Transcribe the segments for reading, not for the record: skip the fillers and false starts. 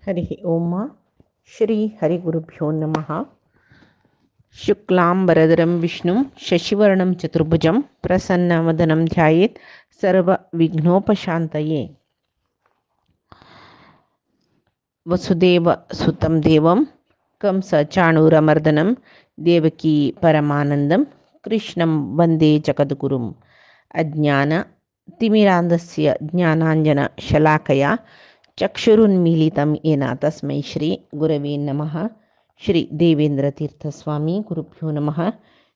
हरि ओम श्री हरिगुरुभ्यो नमः। शुक्लांबरधरं विष्णुं शशिवर्णं चतुर्भुजं प्रसन्नवदनं ध्यायेत् सर्वविघ्नोपशान्तये। वसुदेवसुतं देवं कंसचाणूरमर्दनं देवकी परमानन्दं कृष्णं वन्दे जगद्गुरुम्। अज्ञानतिमिरान्धस्य ज्ञानाञ्जनशलाकया चक्षुरुन्मीलितं येन तस्मै श्री गुरवे नमः। श्री देवेंद्रतीर्थस्वामी गुरुभ्यो नमः।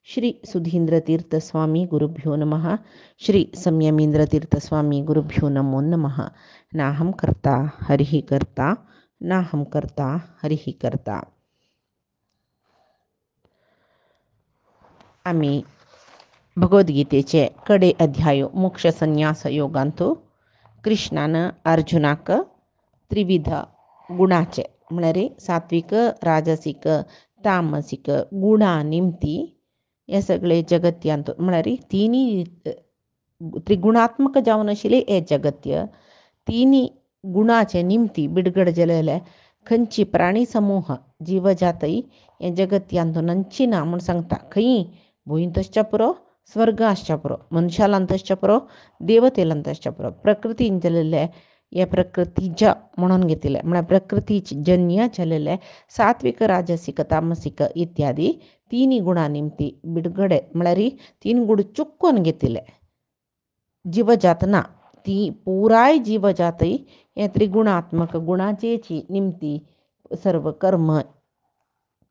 श्री सुधींद्रतीर्थस्वामी गुरुभ्यो नमः। श्री संयमींद्रतीर्थस्वामी गुरुभ्यो नमो नमः। नाहं कर्ता हरिः कर्ता नाहं कर्ता हरिः कर्ता. आम्ही भगवद्गीतेचे कडे अध्याय मोक्ष संन्यास योगांतो कृष्णानं अर्जुनाक त्रिविध गुणाचे म्हणजे सात्विक राजसिक तामसिक गुणा निमती हे सगळे जगत्यांतो म्हणजे तिन्ही त्रिगुणात्मक जावन आशिल्ले हे जगत्य तिन्ही गुणाचे निमती बिडगड जलेले खंयची प्राणी समूह जीवजातय हे जगत्यांतो नंचिना म्हूण सांगता. खंय भुंयतश्च्या पुरो स्वर्गाश्च्या पुरो मनशालांतश्च्या पुरो देवतेलांतश्च्या पुरो प्रकृतीन जलेले या प्रकृतीच्या म्हणून घेतले म्हणजे प्रकृतीची जन्य झालेले सात्विक राजसिक तामसिक इत्यादी तिन्ही गुणानिमती बिडगडे म्हळ्यार तीन गुण चुकून घेतले जीवजात ना ती पुराय जीवजातय हे त्रिगुणात्मक गुणाचेची निमती सर्व कर्म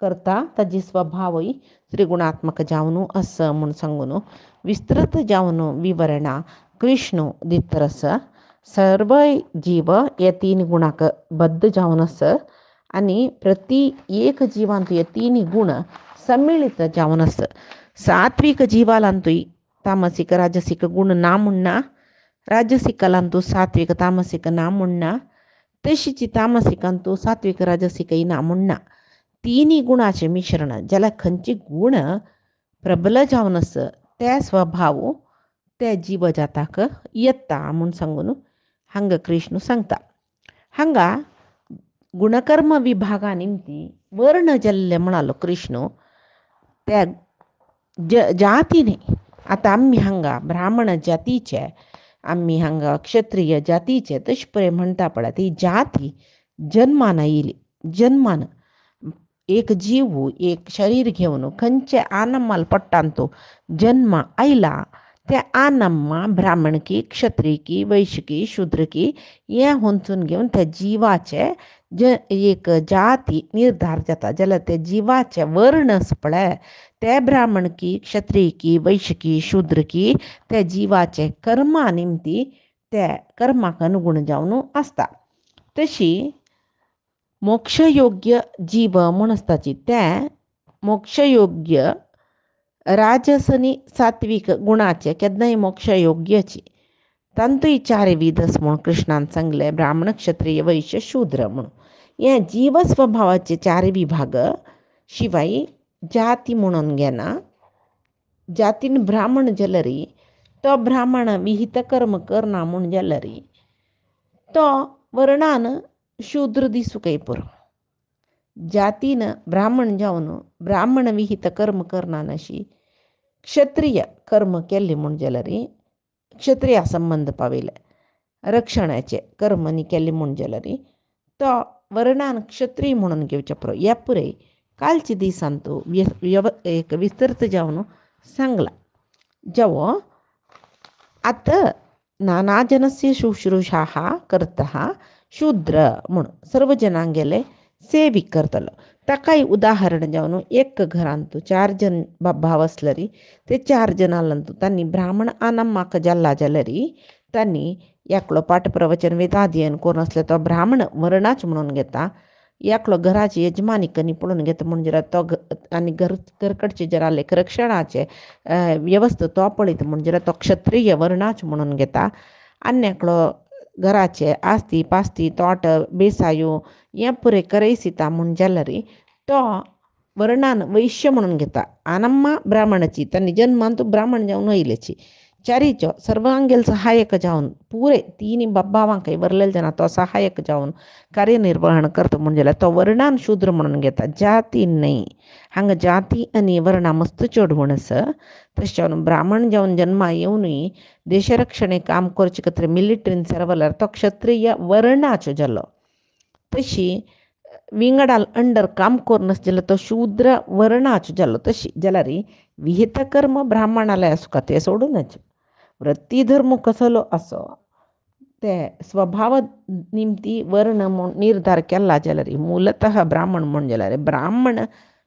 करता ताजी स्वभावय त्रिगुणात्मक जावनू असं म्हणून सांगून विस्तृत जावनू विवरणा कृष्ण दितरस सर्व जीव या तीन गुणाक बद्ध जावन आस आणि प्रति एक जीवांतू या तीन गुण सम्मिलित जावन आस. सात्विक जीवालांतूय तामसिक राजसिक गुण ना म्हणना राजसिकालांतू सात्विक तामसिक ना म्हणना तशीची तामसिकांतू सात्विक राजसिकय ना म्हणना. तिन्ही गुणाचे मिश्रण ज्याला खंयची गुण प्रबल जावन आस त्या स्वभाव त्या जीवजाताक येता म्हणून सांगून हांगा कृष्ण सांगता. हांगा गुणकर्म विभागा निमती वर्ण जल्ले म्हणालो कृष्ण त्या जातीने. आता आम्ही हांगा ब्राह्मण जातीचे आम्ही हांगा क्षत्रिय जातीचे तशे म्हणटा पळय ती जाती जन्मान येयली. जन्मान एक जीव एक शरीर घेवन खंयचे आनमाल पडटान तो जन्म आयला त्या आनम्मा ब्राह्मणकी क्षत्रियकी वैश्यकी शूद्रकी हे होंचून घेवन त्या जीवाचे एक जाती निर्धार जाता. जाल्यार त्या जीवाचे वर्ण पळय ते ब्राह्मणकी क्षत्रियकी वैश्यकी शूद्रकी त्या जीवाचे कर्मा निमती त्या कर्माक अनुगुण जावन आसता. तशी मोक्षयोग्य जीव म्हूण आसताची त्या मोक्षयोग्य राजसनी सात्विक गुणाचे केन्नाय मोक्षयोग्यची तांतूय चार विधस म्हणून कृष्णान सांगले ब्राह्मण क्षत्रिय वैश्य शूद्र म्हणून. हे जीव स्वभावाचे चार विभाग शिवाय जाती म्हणून घेना. जातीन ब्राह्मण जाल्यारी तो ब्राह्मण विहित कर्म करना म्हूण जाल्यारी तो वर्णान शूद्र दिसूकय पुरो. जातीन ब्राह्मण जावन ब्राह्मण विहित कर्म करना नशी क्षत्रिय कर्म केले म्हूण जाल्यारी क्षत्रिया संबंध पावयले रक्षणाचे कर्म नी केले म्हूण जाल्यारी तो वर्णान क्षत्रिय म्हणून घेवचे पुरो. ह्या पुरे कालच्या दिसान तो एक विस्तृत जावन सांगला. जेवो आता नाना जनस्य शुश्रूषा करता शूद्र म्हणून सर्व जनांगेले सेविक करतलो. ताकाय उदाहरण जावन एक घरांतू 4 जन भाव असलरी ते 4 जनांतू तांणी ब्राह्मण आनम्माक जाल्ला जाल्यारी तांणी एकलो पाठ प्रवचन वेदाध्ययन कोण असले तो ब्राह्मण वर्णाच म्हणून घेता. एकलो घराची यजमानी कनी पळोवन घेता म्हणजे तो आनी घरकडचे जरा लेख रक्षणाचे व्यवस्था तो पळयता म्हणजे तो क्षत्रिय वर्णाच म्हणून घेता. आनी एकलो घराचे आस्ती पास्ती तोट बेसायो हे पुरे करयसिता म्हूण जाल्यारी तो वर्णान वैश्य म्हणून घेता. आनम्मा ब्राह्मणाची तांणी जन्मान तो ब्राह्मण जावन येयलेची चारीचो सर्वांगेल सहाय्यक जावन पुरे तिनी बाबावांकय वरलेले जना तो सहाय्यक जावन कार्यनिर्वहण करतो म्हणजे तो वर्णान शूद्र म्हणून घेता जाती नाही हांगा जाती आणि वर्णा मस्त चड म्हण आसा तशें ब्राह्मण जावन जन्मा येवनूय देशरक्षणे काम करचे खातीर मिलिटरीन सरवल्यार तो क्षत्रिय वर्णाचो जालो तशी विंगडाल अंडर काम करून जाल्यार तो शूद्र वर्णाचो जालो तशी जाल्यार विहित कर्म ब्राह्मणालय आसूं का ते सोडूनच वृत्ती धर्म कसलो असो ते स्वभाव निमती वर्ण म्हूण निर्धार केला जाल्यार मूलतः ब्राह्मण म्हण जाल्यार ब्राह्मण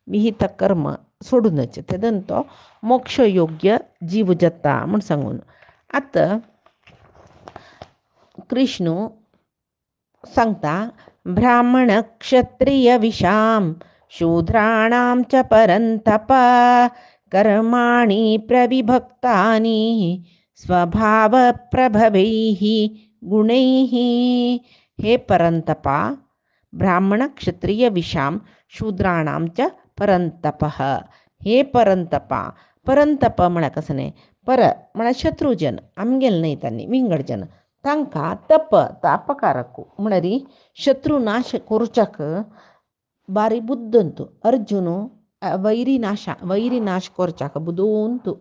विहित कर्म सोडूनच तेदन तो मोक्ष योग्य जीव जाता म्हण सांगून आतां कृष्ण सांगता ब्राह्मण क्षत्रिय विशाम शूद्राणां च परन्तप कर्माणि प्रविभक्तानि स्वभाव प्रभवैः गुणैः हे परंतपा ब्राह्मण क्षत्रिय विशाम शूद्राणां च परंतपः हे परंतपा परंतप म्हळ्यार कसं न्ही पर म्हळ्यार शत्रुजन आमगेल न्ही तांणी विंगडजन तांकां तप तापकारक म्हळ्यार शत्रू नाश करच्याक बारी बुद्दंतू अर्जुन वैरी नाश करच्याक बुदोवंतू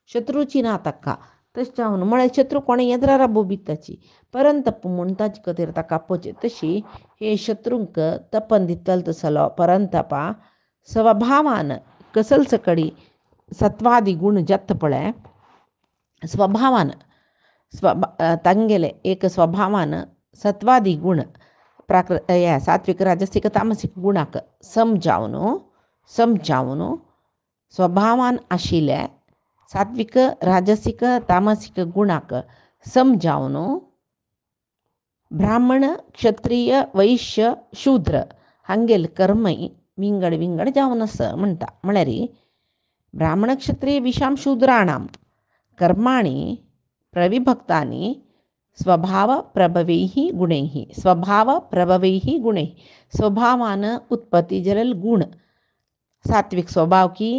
शत्रूची ना ताका तशें जावन म्हळ्यार शत्रू कोणें येद्रार बोबिताची परंतप म्हूण ताचे खातीर ताका आपोवचें तशी हे शत्रूंक तपन दितलो तसलो परंतपा स्वभावान कसल सकडी सत्वादी गुण जत्त पळय स्वभावान तांगेले एक स्वभावान सत्वादी गुण सात्विक राजसिक तामसिक गुणाक समजावन स्वभावान आशिल्ल्या सात्विक राजसिक तामसिक गुणाक समजावन ब्राह्मण क्षत्रिय वैश्य शूद्र हांगेल कर्मय विंगड जावन आसा म्हणटा म्हळ्यार ब्राह्मण क्षत्रिय विशाम शूद्राणां कर्माणि प्रविभक्तानि स्वभाव प्रभवैः गुणैः स्वभावान उत्पत्ती जालेले गुण सात्विक स्वभाव की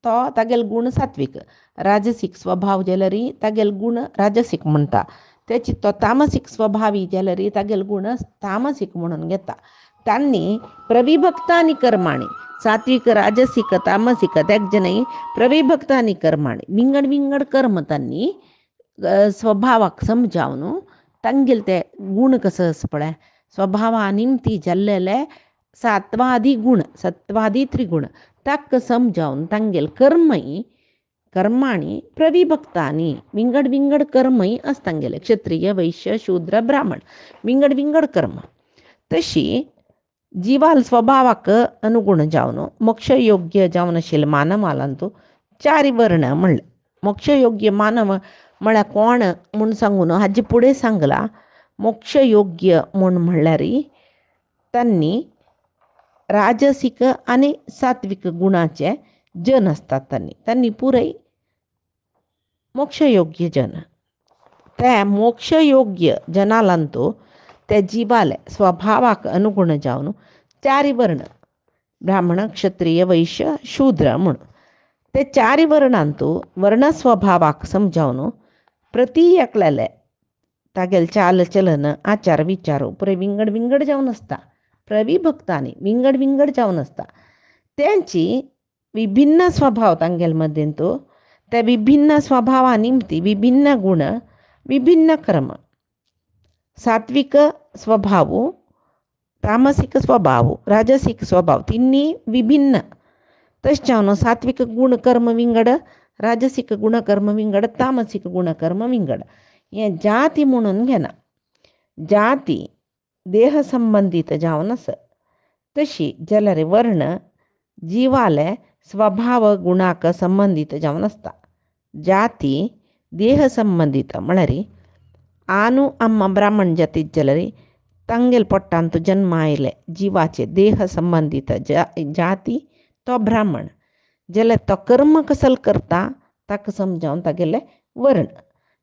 तो तागेल गुण सात्विक राजसीक स्वभाव जाल्यार तागेल गुण राजसीक म्हणटा त्याची तो तामसीक स्वभावी जाल्यार तागेल गुण तामसीक म्हणून घेता तांणी प्रविभक्तानि कर्माणि सात्विक राजसीक तामसीक तेक जनय प्रविभक्तानि कर्माणि विंगड कर्म तांणी स्वभावाक समजावन तांगेल ते गुण कसं आसा पळय स्वभावा निमती जाल्लेले सत्वादी त्रिगुण ताका समजावन तांगेल कर्माणि प्रविभक्तानि विंगड कर्मय आसता तांगेले क्षत्रिय वैश्य शूद्र ब्राह्मण विंगड कर्म तशी जीवाल स्वभावाक अनुगुण जावन मोक्षयोग्य जावन आशिल्ले मानवालांतू चारी वर्ण म्हणले मोक्षयोग्य मानव म्हळ्यार कोण म्हूण सांगून हाजे फुडें सांगला मोक्षयोग्य म्हूण म्हणल्यार तांणी राजसीक आनी सात्विक गुणाचे जन असतात तांणी पुरय मोक्षयोग्य जन त्या मोक्षयोग्य जनालांतू ते जिवाले स्वभावाक अनुगुण जावन चारी वर्ण ब्राह्मण क्षत्रिय वैश्य शूद्र म्हूण ते चारी वर्णांतू वर्ण स्वभावाक समजावन प्रति एकल्याले तागेल चाल चलन आचार विचार पुरे विंगड जावन आसता प्रविभक्तांनी विंगड जावन आसता त्यांची विभिन्न स्वभाव तांगेल मध्येंतू त्या विभिन्न स्वभावा निमती विभिन्न गुण विभिन्न कर्म सात्विक स्वभाव तामसिक स्वभाव राजसिक स्वभाव तिन्ही विभिन्न तशें जावन सात्विक गुणकर्म विंगड राजसिक गुणकर्म विंगड तामसिक गुणकर्म विंगड हें जाती म्हणून घेना जाती देह संबंधीत जावन आसा तशी जाल्यार वर्ण जिवाले स्वभाव गुणाक संबंधीत जावन आसता जाती देह संबंधीत म्हळ्यार आनू अम्मा ब्राह्मण जातीत जाल्यार तांगेल पोट्टांत जन्म आयले जिवाचे देह संबंधीत जाती तो ब्राह्मण जाल्यार तो कर्म कसल करता ताका समजावन तागेले वर्ण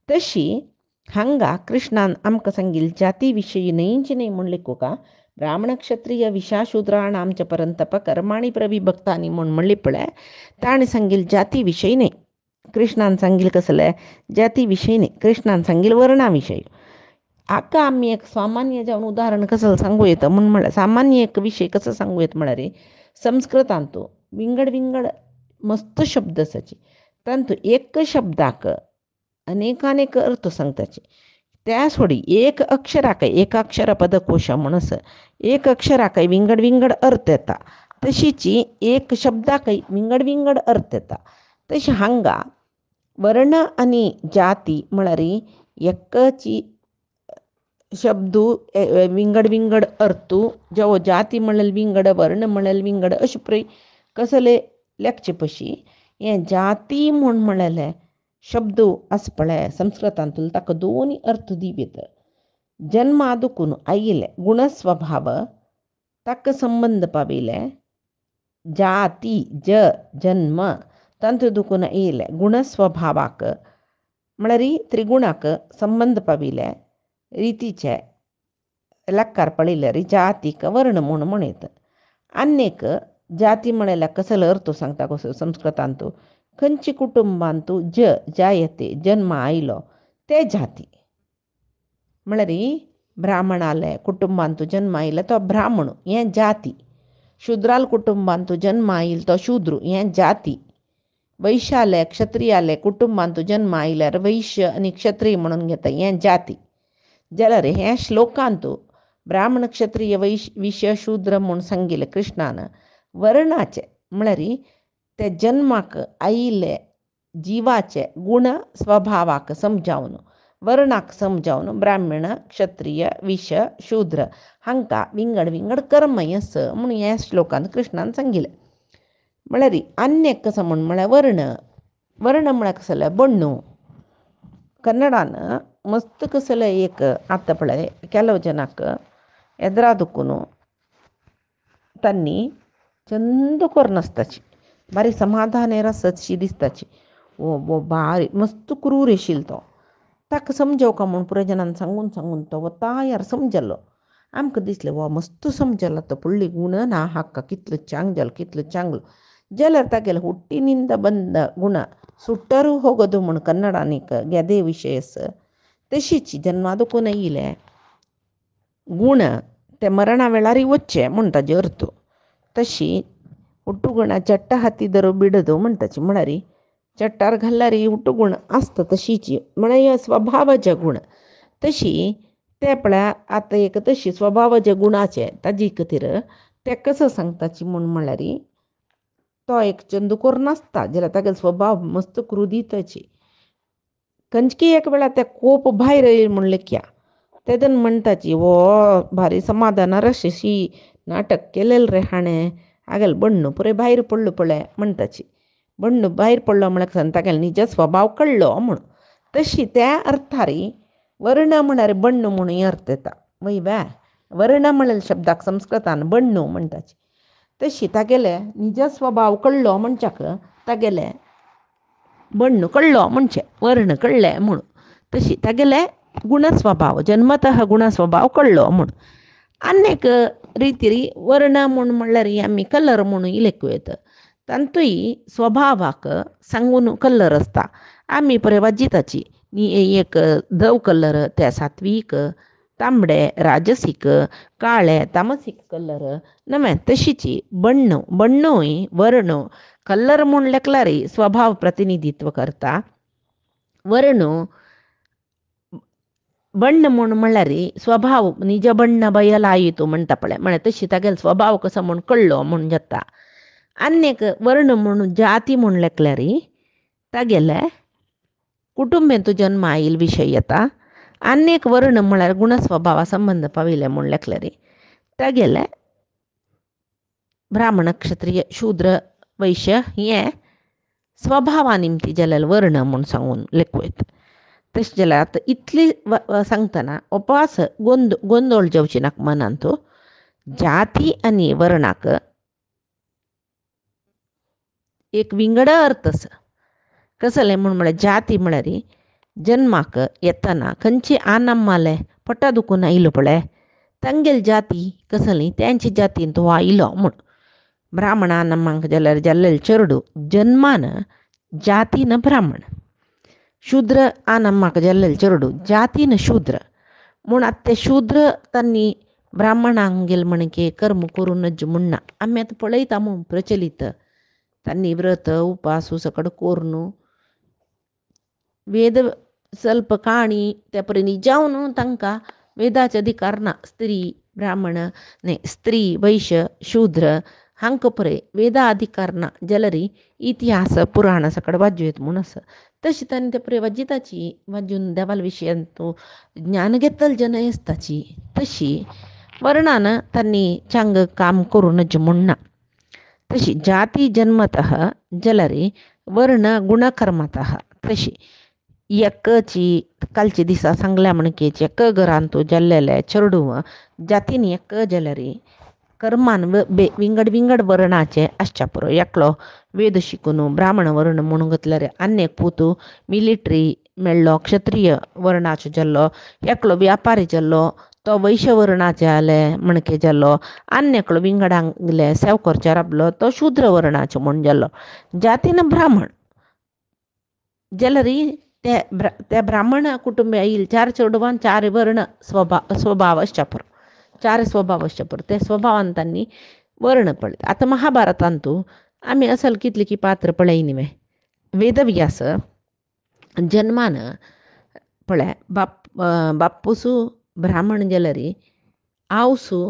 तशी हांगा कृष्णान आमकां सांगिल्ली जाती विशयी न्हयची न्हय म्हण लेखुका ब्राह्मण क्षत्रिय विशा शूद्राणां च परंतप कर्माणि प्रविभक्तानि म्हूण म्हणली पळय ताणें सांगिल्ली जाती विशयी न्हय कृष्णान सांगील कसलं जाती विषयी नाही, कृष्णान सांगील वर्णाविषयी. आका आम्ही एक सामान्य जाऊन उदाहरण कसं सांगू येतं म्हणून म्हणलं, सामान्य एक विषय कसं सांगू येत म्हणा रे. संस्कृतांतो विंगड विंगड मस्त शब्द सची, परंतु एक शब्दाक अनेकानेक अर्थ सांगताचे. त्या सोडी एक अक्षराक एक अक्षर पदकोश म्हणस एक अक्षराक विंगड विंगड अर्थ येता, तशीची एक शब्दाक विंगड विंगड अर्थ येता. तशी हांगा वर्ण आणि जाती म्हणारी एकची शब्दू विंगड विंगड अर्थू जेव्हा जाती म्हणल विंगड वर्ण म्हणल विंगड अशी प्रे कसले लेखचे पशी हे जाती म्हूण म्हणले शब्दू असपळे संस्कृतांतून ताका दोन्ही अर्थ दिवेत. जन्मादुकून आईले गुणस्वभाव ताक संबंध पाविले, जाती जन्म तंत्र दुखून येयले गुणस्वभावाक म्हळरी त्रिगुणाक संबंध पाविले ರೀತಿಚೆ ಲೆಕ್ಕಾರ ಪಳಿಲ್ಲರಿ ಜಾತಿಕ ವर्ण म्हणून म्हणत. अनेक जाती म्हणायला कसलं अर्थ सांगता कसं संस्कृतांतू खंयची कुटुंबांतू जायते जन्म आयलो ते जाती म्हळरी ब्राह्मणाले कुटुंबांतू जन्म आयला तो ब्राह्मण हें जाती, शूद्राल कुटुंबांतू जन्म आयल तो शूद्र हें जाती, वैश्याले क्षत्रियाले कुटुंबांतू जन्म आयल्यार वैश्य आणि क्षत्रिय म्हणून घेता हें जाती. जाल्यार ह्या श्लोकांतू ब्राह्मण क्षत्रिय विश्य शूद्र म्हणून सांगिल्ले कृष्णान वर्णाचे म्हळरी ते जन्माक आयिल्ले जिवाचे गुण स्वभावाक समजावन वर्णाक समजावन ब्राह्मण क्षत्रिय विश्य शूद्र हांकां विंगड विंगड कर्म यस म्हणून ह्या श्लोकांत कृष्णान सांगिल्लें. म्हळरी अन्य कसं म्हणून म्हळ्यार वर्ण म्हळ्यार कसले बण्णू. ಕನ್ನಡನ ಮಸ್ತ್ ಕಸಲ ಏಕ ಆತಪಳೆ ಕೆಲವು ಜನಕ್ಕೆ ಎದುರಾದಕ್ಕೂ ತನ್ನಿ ಚಂದ ಕೊರ್ನಸ್ತಾची बारी समाधान रसची दिसताची. ओ बारी मस्त क्रूर येशील तो ताका समजाव का म्हणून पुऱ्या जणांना सांगून सांगून तो व तायार समजलो. आमकां दिसलें वा मस्त समजला तो पुळ्ळी गुण ना हाका कितलं चांगलं जाल्यार तागेले ಹುಟ್ಟಿನಿಂದ ಬಂದ ಗುಣ ಸುಟ್ಟರೂ ಹೋಗೋದು म्हण ಕನ್ನಡಾನಿಕ ಗೆದೆ विशयस तशीची जन्मादಕ್ಕೂ नईले गुण ते मरणा वेळारी वच्चे म्हण ताजे अर्थ. तशी ಹುಟ್ಟುಗುಣ ಚಟ್ಟ ಹತ್ತಿದರೂ ಬಿಡದು म्हणटाची म्हळ्यारी चट्टार घाल्ल्यारी ಹುಟ್ಟುಗುಣ आसता तशीची म्हळ्यार ह्या स्वभावाचे गुण तशी ते पळय आतां एक तशी स्वभावाचे गुणाचे ताजे खातीर ते कसं सांगताची म्हूण म्हळ्यारी तो एक चंदुकोर नासता जाल्यार तागेलो स्वभाव मस्त क्रोधीताची. खंयची एक वेळा ते कोप भायर येयले म्हूण लेख्या तेदन म्हणटाची वो भारी समाधानार अशी नाटक केलेलें रे हाणें आगेल बण्णू पुरे भायर पडलो पळय म्हणटाची. बण्णू भायर पडलो म्हळ्यार तागेलो निज स्वभाव कळ्ळो म्हूण. तशी त्या अर्थारी वर्ण म्हळ्यार बण्णू म्हणून अर्थ येता. वय बा वर्ण म्हणलेल्या शब्दाक संस्कृतान बण्णू म्हणटाची. तशी तागेले निज स्वभाव कळ्ळो म्हणच्याक तागेले बण्णू कळ्ळो म्हणचे वर्ण कळ्ळे म्हणून. तशी तागेले गुणस्वभाव जन्मतः गुणस्वभाव कळ्ळो म्हूण. अनेक रितीरी वर्ण म्हूण म्हणल्यार आमी कलर म्हणून इलेकूं येता तांतूय स्वभावाक सांगून कलर आसता. आमी पळय वाजिताची एक धव कलर ते सात्वीक, तांबडे राजसीक, काळे तामसीक कलर नवे तशीची बण्णूय वर्ण कलर म्हूण लेखल्यारी स्वभाव प्रतिनिधित्व करता. वर्ण बण्ण म्हूण म्हणल्यार स्वभाव निज बण्ण बयलायितू म्हणटा पळय म्हळ्यार तशी तागेलो स्वभाव कसो म्हूण कळ्ळो म्हूण जाता. आनेक वर्ण म्हणून जाती म्हूण लेखल्यार तागेले कुटुंबेंतू जन्म आयिल्ले विशय येता. अनेक वर्ण म्हळ्यार गुणस्वभावा संबंध पाविले म्हूण लेखल्यार तागेले ब्राह्मण क्षत्रिय शूद्र वैश्य हे स्वभावा निमती जाल्यार वर्ण म्हूण सांगून लेखूं येता. तशें जाल्यार आतां इतली सांगतना उपास गोंदळ जेवची नाका मनान तूं. जाती आनी वर्णाक एक विंगड अर्थ आसा. कसले म्हूण म्हळ्यार जाती म्हळ्यार जन्माक येतना खंयची आनम्माले पोटा दुखून आयलो पळय तांगेली जाती कसली त्यांची जातीन तो आयलो म्हूण. ब्राह्मण आनम्मांक जाल्यार जाल्लेले चेडूं जन्मान ಜಾತಿನ ಬ್ರಾಹ್ಮಣ ಶೂದ್ರ ಆ ನಮ್ಮಕ್ಕ ಜಲ್ಲೆಲ್ ಚರುಡು ಜಾತಿನ ಶೂದ್ರ म्हूण आतां ते शुद्र तांणी ब्राह्मणांगेल म्हणके कर्म करून नज म्हणना आमी आतां पळयता म्हूण प्रचलीत तांणी व्रत उपास सकट करून वेद ಸ್ವಲ್ಪ काणी त्या परेनी जावन तांकां वेदाचे अधिकार ना स्त्री ब्राह्मण न्ही स्त्री वैश्य शूद्र हांकां पळय वेदा अधिकार ना जाल्यार इतिहास पुराण सकट वाजयत म्हूण आसा तशी तांणी ते पळय वाजयताची वाजून देवाल विशयान तूं ज्ञान घेतल जन आसताची तशी वर्णान तांणी चांग काम करूनच म्हणना तशी जाती जन्मतः जाल्यार वर्ण गुणकर्मतः तशी एकची कालचे दिसा सांगल्या म्हणके एक घरान तूं जाल्लेले चेडूं जातीन एक जाल्यार कर्मान विंगड विंगड वर्णाचे आसच्या पुरो एकलो वेद शिकून ब्राह्मण वर्ण म्हणून घेतल्यार आनी एक पूत मिलिटरी मेळ्ळो क्षत्रीय वर्णाचो जाल्लो एकलो व्यापारी जाल्लो तो वैश्य वर्णाचे जाले म्हणके जाल्लो आनी एकलो विंगडांगले सेवकरच्या राबलो तो शूद्र वर्णाचो म्हूण जाल्लो जातीन ब्राह्मण जाल्यार त्या ब्राह्मण कुटुंब येईल 4 चेडवान 4 वर्ण स्वभाव आसच्या पुरो 4 स्वभाव आसच्या पुरो ते स्वभावान तांणी वर्ण पळयता आतां महाभारतांत तूं आमी असल कितले की पात्र पळय न्ही वेदव्यास जन्मान पळय बापूसू ब्राह्मण जाल्यार आवसू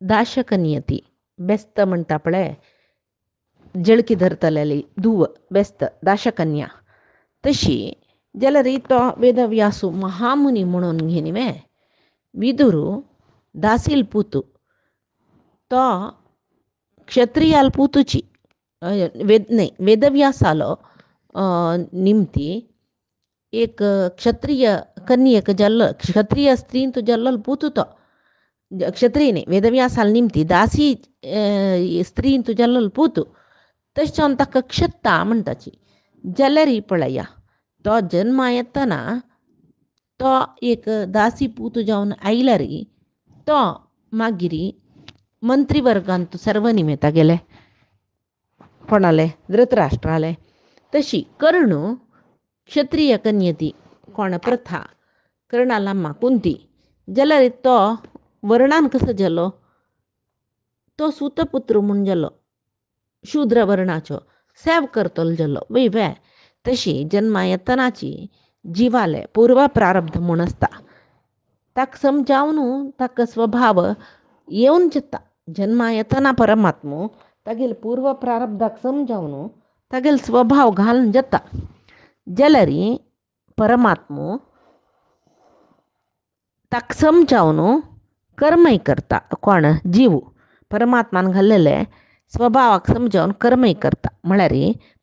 दाशकन्यती बेस्त म्हणटा पळय जळकी धरतलेली धुव बेस्त दाशकन्या तशी जाल्यार तो वेदव्यासू महामुनी म्हणून घे न्ही विदुरू दासील पुतू तो क्षत्रियाल पुतूची वेदव्यासालो निमती एक क्षत्रिय कन्येक जाल्लो क्षत्रिय स्त्रीन तूं जाल्लो पुतू तो क्षत्रिय न्ही वेदव्यासाल निमती दासी स्त्रीन तूं जाल्लो पुतू तशें ताका क्षत्ता म्हणटाची जाल्यार पळया तो जन्मा येतना तो एक दासी पूत जावन आयल्यार तो मागीर मंत्री वर्गांत सर्वनिमेता गेले कोणाले धृतराष्ट्राले तशी कर्ण क्षत्रिय कन्यती कोण प्रथा कर्णाला अम्मा कुंती जाल्यार तो वर्णान कसो जालो तो सुतपुत्र म्हूण जालो शूद्र वर्णाचो सेव करतलो जालो वे तशी जन्मा येतनाची जिवाले पूर्व प्रारब्ध म्हूण आसता ताका समजावन ताका स्वभाव येवन जाता जन्मा येतना परमात्मो तागेले पूर्व प्रारब्धाक समजावन तागेले स्वभाव घालून जाता जाल्यार परमात्मो ताका समजावन कर्मय करता कोण जीव परमात्मान घाल्लेले स्वभावाक समजावन कर्मय करता म्हळ्यार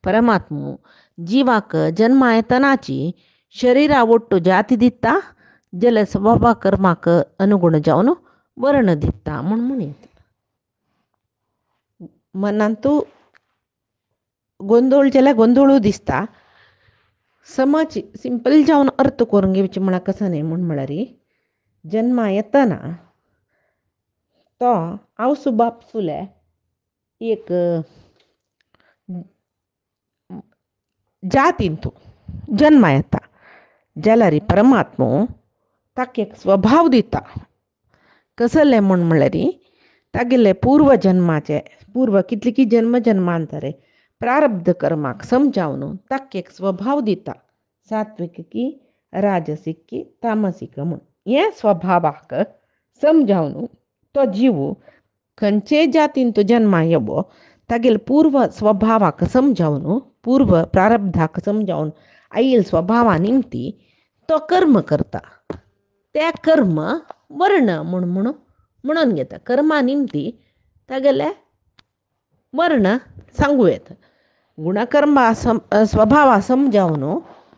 परमात्मो जिवाक जन्मा येतनाची शरिरा ಒಟ್ಟು जाती दिता जाल्यार स्वभाव कर्माक अनुगुण जावन वर्ण दिता म्हूण येता मनांतू गोंदळ जाल्यार गोंदळू दिसता समज सिंपल जावन अर्थ करून घेवचे म्हळ्यार कसो न्ही म्हळ्यार जन्मा येतना तो आवसू बापसुले एक जातीन तूं जन्मा येता जाल्यार परमात्मो ताका एक स्वभाव दिता कसले म्हळ्यार तागेले पूर्व जन्माचे पूर्व कितले की जन्मांतरे प्रारब्ध कर्माक समजावन ताका एक स्वभाव दिता सात्विक की राजसीक की तामसीक म्हूण हे स्वभावाक समजावन तो जीव खंयचे जातीन तो जन्मा येवो तागेले पूर्व स्वभावाक समजावन पूर्व प्रारब्धाक समजावन आयिल्ल स्वभावा निमती तो कर्म करता ते कर्म वर्ण म्हणून घेता कर्मा निमती तागेले वर्ण सांगू येता गुणकर्मा स्वभावा समजावन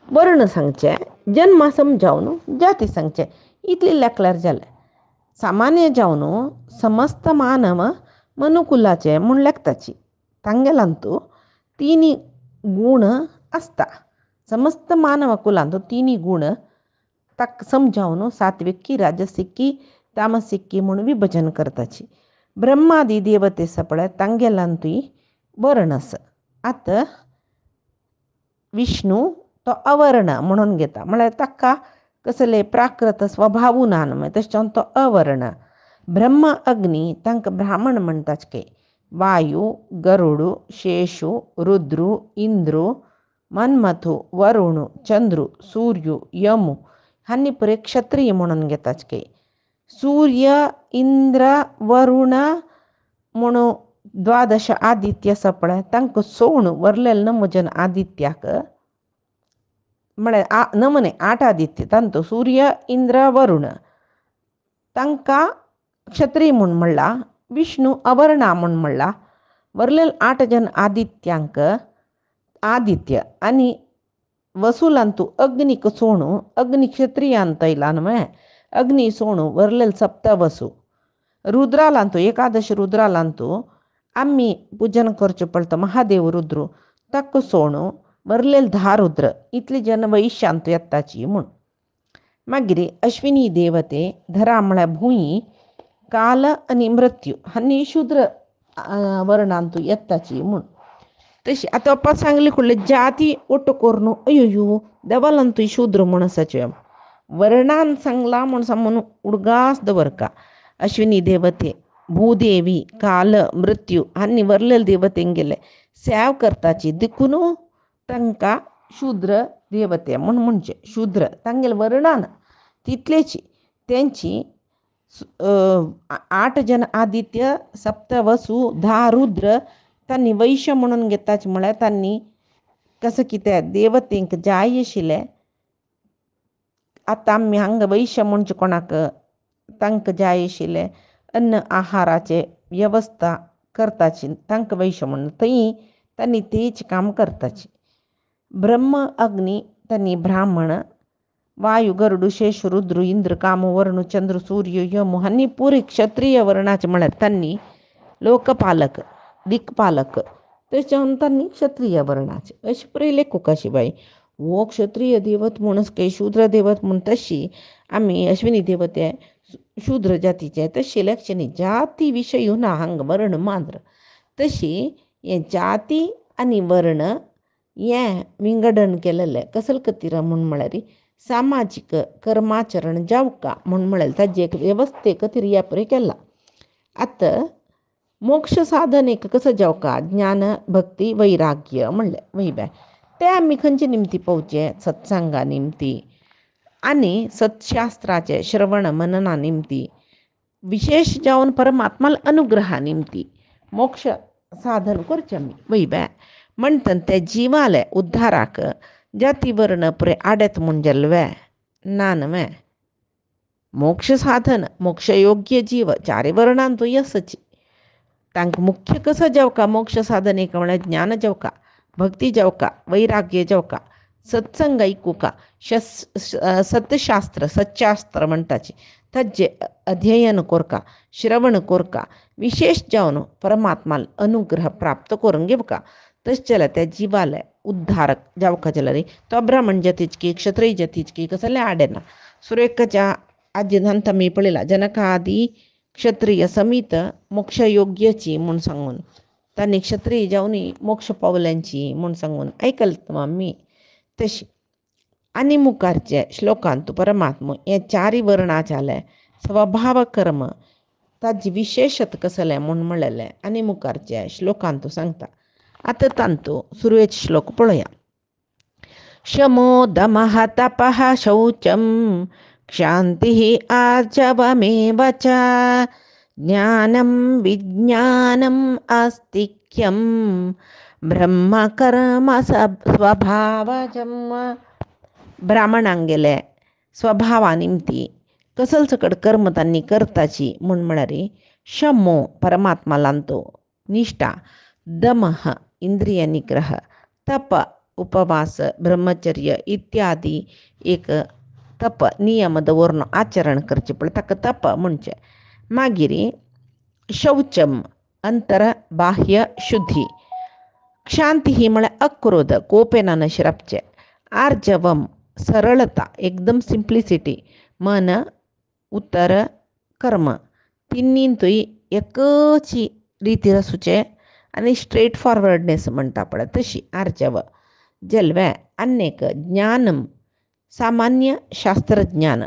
वर्ण सांगचे जन्म समजावन जाती सांगचे इतली लेखल्यार जालें सामान्य जावन समस्त मानव मनुकुलाचे म्हूण लेखताची तांगेलांतू 3 गुण आसता समस्त मानव कुलांत 3 गुण ताका समजावन सात्विक की राजसीक की तामसीक की म्हूण विभजन करताची ब्रह्मादी देवते पळय तांगेलांतूय वर्ण आसा आतां विष्णू तो अवर्ण म्हणून घेता, म्हळ्यार ताका कसले प्राकृत स्वभावूनान तशें तो अवर्ण. ब्रह्म अग्नी तांकां ब्राह्मण म्हणटाच के. वायू, गरुडू, शेषू, रुद्रू, इंद्रू, मन्मथू, वरुणू, चंद्रू, सूर्यू, यमू हांनी पळय क्षत्रिय म्हणून घेताच के. सूर्य, इंद्र, वरुण म्हणून द्वादश आदित्य आसा पळय तांकां सोण वरलेले नमजन आदित्याक म्हळ्यार नमने 8 आदित्य तांतो सूर्य, इंद्र, वरुण तांकां क्षत्रिय म्हूण म्हणला. विष्णू अवर्णा म्हूण म्हणला. वरलेले 8 जन आदित्यांक आदित्य आनी वसुलांतू अग्नीक सोणू. अग्नी क्षत्रियांत येयला न्हय, अग्नी सोणू वरलेले 7 वसू. रुद्रालांतू 11 रुद्रालांतू आमी पूजन करचें पडटा महादेव रुद्र ताका सोणू वरलेले 10 रुद्र. इतली जन वैश्यांत येताची म्हूण. मागीर अश्विनी देवते धरा म्हळ्यार भुंयी, काल आनी मृत्यू हांणी शूद्र वर्णांतू येताची म्हूण. तशी आतां अप्पा सांगले कुडले जाती ओट्ट कोरून अयो देवालांतूय शूद्र म्हूण आसाचे. वर्णान सांगला म्हूण सामून उडगास दवरका. अश्विनी देवते भूदेवी, काल, मृत्यू हांणी वरलेले देवतेंक गेले सेव करताची देखून तांकां शूद्र देवते म्हूण म्हणचे. शूद्र तांगेले वर्णान तितलेची तेंची 8 जन आदित्य, 7 वसू, 10 रुद्र तांणी वैश्य म्हणून घेताचे. म्हळ्यार तांणी कसं कितें देवतेंक जाय आशिल्लें. आतां आमी हांगा वैश्य म्हणचे कोणाक तांकां जाय आशिल्लें अन्न आहाराचे वेवस्था करताची तांकां वैश्य म्हणून थंय तांणी तेच काम करताची. ब्रह्म अग्नी तांणी ब्राह्मण. वायू, गरुड, शेष, रुद्र, इंद्र, काम, वरुण, चंद्र, सूर्य, यम हांणी पुरी क्षत्रिय वर्णाचे म्हळ्यार तांणी लोकपालक, दिक्पालक तेच्यान तांणी क्षत्रिय वर्णाचे अशें पुरयले कोकाशीबाई. हो क्षत्रिय देवत म्हणून काही शूद्र देवत म्हणून तशी आमी अश्विनी देवते शूद्र जातीचे तशी लक्षणी जाती विशय येवना हांगा वर्ण मात्र. तशी हे जाती आनी वर्ण हें विंगडण केलेलें कसले खातीर म्हूण म्हळ्यार सामाजीक कर्माचरण जावका म्हूण म्हळ्यार ताजे एक वेवस्थे खातीर ह्या पळय केला. आतां मोक्ष साधनेक कसो जावका ज्ञान, भक्ती, वैराग्य म्हणलें वय बाय. ते आमी खंयचे निमती पळोवचे सत्संगा निमती आनी सत्शास्त्राचे श्रवण मनना निमती विशेष जावन परमात्माल अनुग्रहा निमती मोक्ष साधन करचें आमी वय बाय. म्हणटा ते जिवाले उद्धाराक जाती वर्ण पुरे आडेत म्हूण गेल्ले ना न्हय. मोक्ष साधन मोक्ष योग्य जीव 4 वर्णांतू यसची. तांकां मुख्य कसो जावका मोक्ष साधनेक म्हळ्यार ज्ञान जावका, भक्ती जावका, वैराग्य जावका, सत्संग ऐकुका, सतशास्त्र सच्चास्त्र म्हणटाची ताजे अध्ययन कोरका, श्रवण कोरका विशेष जावन परमात्माल अनुग्रह प्राप्त करून घेवका. तशें जाल्यार त्या जिवाले उद्धारक जावका जाल्यार तो ब्राह्मण जातीचकी, क्षत्रिय जातीचकी कसले आडेना. सुरेखाच्या आद्यंत आमी पळयला जनकादी क्षत्रिय समीत मोक्ष योग्यची म्हूण सांगून तांणी क्षत्रिय जावनूय मोक्ष पावल्यांची म्हूण सांगून आयकलां आमी. तशी आनी मुखारचे श्लोकांत परमात्मा हे 4 वर्णाचे स्वभाव कर्म ताजी विशेषत कसलें म्हूण म्हणलेलें आनी मुखारचे श्लोकांत सांगता. आतां तांतू सुरवेचे श्लोक पळोवया. शमो दमः तपः शौचं क्षान्तिः आर्जवमेव च ज्ञानं विज्ञानम् आस्तिक्यं ब्रह्मकर्म स्वभावजम्. ब्राह्मणांगेले स्वभावा निमती कसल सकट कर्म तांणी करताची म्हूण म्हळ्यार शमो परमात्मालांतो निश्ठा, दमः इंद्रिय निग्रह, तप उपवास, ब्रह्मचर्य इत्यादी एक तप नियम दवरून आचरण करचें पडटा ताका तप म्हणचें. मागीर शौचम अंतर बाह्य शुद्धी, क्षांती ही म्हळ्यार अक्रोध कोपेनान शिरपचें, आर्जवम सरळता एकदम सिंप्लिसिटी, मन, उतर, कर्म तिन्नींतूय एकच रितीर आसूचें आनी स्ट्रेट फॉरवर्डनेस म्हणटा पळय तशी आर्जव. जल्वे अनेक ज्ञानम सामान्य शास्त्रज्ञान,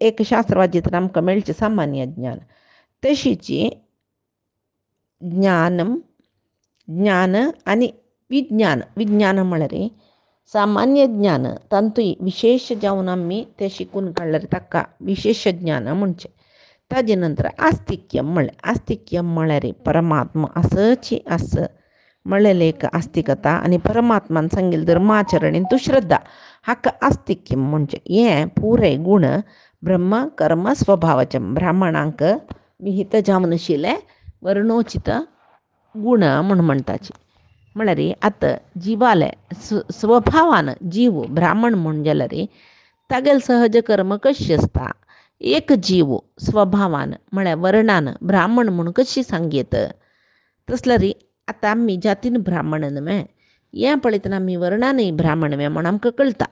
एक शास्त्रवादी तर आमकां मेळचें सामान्य ज्ञान, तशीची ज्ञानम ज्ञान आणि विज्ञान. विज्ञान म्हळ्यार सामान्य ज्ञान तांतूय विशेष जावन आमी तें शिकून काडल्यार ताका विशेष ज्ञान म्हणचें. ताजे नंतर आस्तिक्यम म्हणलें. आस्तिक्यम म्हळ्यार परमात्मा असच आस म्हणलेलें एक आस्तिकता आनी परमात्मान सांगिल्लें धर्माचरणेन तूं श्रद्धा, हाका आस्तिक्यम म्हणचें. हें पुरे गुण ब्रह्म कर्म स्वभावाचे ब्राह्मणांक विहित जावन आशिल्ले वर्णोचित गुण म्हूण म्हणटाची. म्हळ्यार आतां जिवाले स्वभावान जीव ब्राह्मण म्हूण जाल्यार तागेले सहज कर्म कशी आसता. एक जीव स्वभावान म्हळ्यार वर्णान ब्राह्मण म्हूण कशी सांगेत. तसल्यार आतां आमी जातीन ब्राह्मण न्हय, हें पळयतना आमी वर्णानय ब्राह्मण म्हूण आमकां कळटा.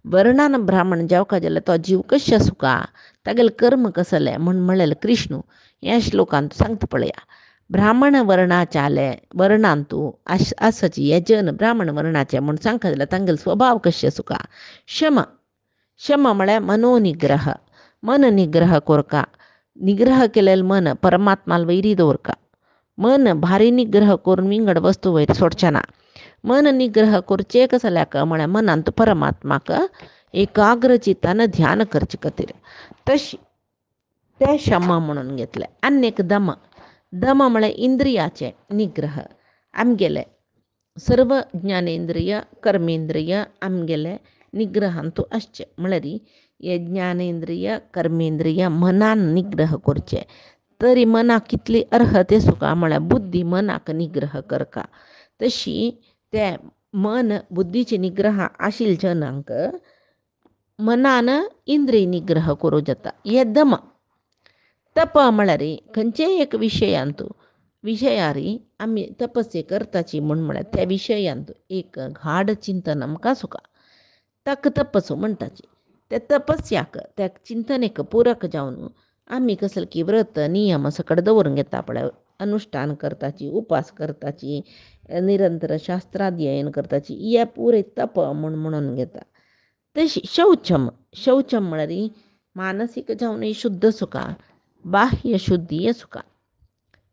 वर्णान ब्राह्मण जावका जाल्यार तो जीव कशें आसूं का, तागेलें कर्म कसलें म्हूण म्हणलेलें कृष्ण ह्या श्लोकांत सांगता पळया. ब्राह्मण वर्णाच्याले वर्णांतू आसची यजन ब्राह्मण वर्णाचें म्हूण सांगता जाल्यार तांगेलो स्वभाव कशें आसूं का. शम शम म्हळ्यार मनोनिग्रह, मन निग्रह कोरका. निग्रह केलेलें मन परमात्माल वैरी दवरका. मन भारी निग्रह करून विंगड वस्तू वयर सोडचें ना. मन निग्रह करचें जाल्यार म्हळ्यार मनांत परमात्माक एकाग्र चित्तान ध्यान करचे खातीर. तशी तें शम म्हणून घेतलें. आनीक दम. दम म्हळ्यार इंद्रियाचे निग्रह. आमगेले सर्व ज्ञानेंद्रिय कर्मेंद्रिय आमगेले निग्रहांतू आसचे. म्हळ्यार हे ज्ञानेंद्रिय कर्मेंद्रिय मनान निग्रह करचे. तरी मनाक कितली अर्हत आसूं का म्हळ्यार बुद्धी मनाक निग्रह करका. तशी ते मन बुद्धीचे निग्रह आशिल्ले जनांक मनान इंद्रिय निग्रह करूं जाता. हे दम. तप म्हळ्यार खंयचेय एक विशयार आमी तपस्या करताची म्हळ्यार त्या विशयांत एक घाड चिंतन आमकां आसूं का, ताका तपस म्हणटाची. त्या तपस्याक त्या चिंतनेक पुरक जावन आमी कसले की व्रत नियम सकट दवरूंक येता पळय. अनुश्ठान करताची, उपास करताची, निरंतर शास्त्राध्ययन करताची, हे पुरे तप म्हणून घेता. तशी शौचम म्हळ्यार मानसीक जावनय शुद्ध आसूं का, बाह्य शुद्धी आसूं का.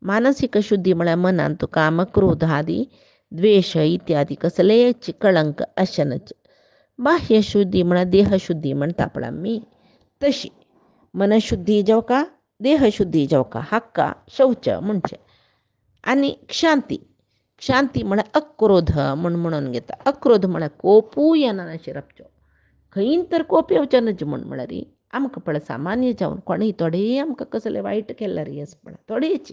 मानसीक शुद्धी म्हळ्यार मनांत काम क्रोध आदी द्वेष इत्यादी कसलेच कळंक आसनच. बाह्य शुद्धी म्हळ्यार देह शुद्धी म्हणटा पळय आमी, तशी मनशुद्धी जावका देहशुद्धी जावका हाका शौच म्हणचें. आनी क्षांती म्हळ्यार अक्रोध म्हणून घेता. अक्रोध म्हळ्यार कोपूय येनाशें रावचो, खंय तर कोप येवचो न्हय म्हळ्यार आमकां पळय सामान्य जावन कोणीय थोडेय आमकां कसलें वायट केल्यार पळय थोडेच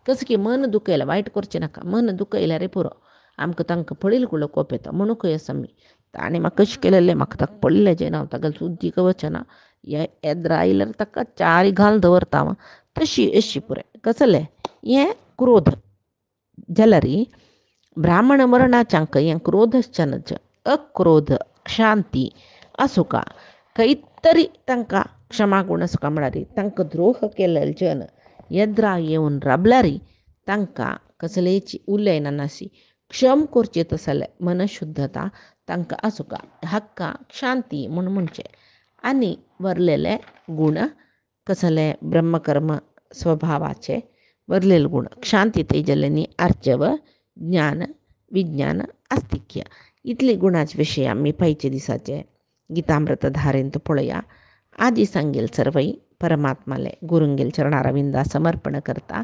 कसं की मन दुखयल्यार वायट करचें नाका. मन दुखयल्यार पुरो आमकां तांकां पळयलें कुळो कोप येता. म्हणूकय आसा आमी ताणें म्हाका अशें केलेलें, म्हाका ताका पडलें जें हांव तागेलें सुद्दीक वचना, हें येद्र आयल्यार ताका चारी घालून दवरता हांव. तशी अशी पुराय कसलें हें क्रोध जाल्यार ब्राह्मण वर्णाच्यांक हें क्रोधश्चनच अक्रोध शांती आसूं का. खंय तरी तांकां क्षमागूण आसूं का म्हळ्यार तांकां द्रोह केलेले जन येद्रा येवन राबल्यार तांकां कसलेची उलयना नाशी क्षम करचें तसलें मनशुद्धता तांकां आसूं का. हाका शांती म्हणचें. आनी वरलेले गुण कसले ब्रह्मकर्म स्वभावाचे वरलेले गुण शांती तेजलेनी आर्चव ज्ञान विज्ञान आस्तिक्य इतले गुणाचे विशय आमी पायचे दिसाचे गीतामृत धारेंत पळया. आदी सांगेल सर्वई परमात्माले गुरुंगेल चरणारविंदा समर्पण करता.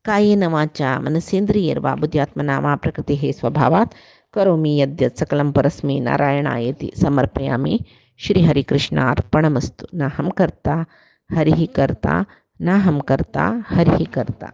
कायेन वाचा मनसेंद्रियेर वा बुद्ध्यात्मना वा प्रकृतिः स्वभावात् करोमि यद्यत् सकलं परस्मै नारायणायेति समर्पयामि. श्रीहरिकृष्णार्पणमस्तु. नाहं कर्ता हरिः कर्ता, नाहं कर्ता हरिः कर्ता.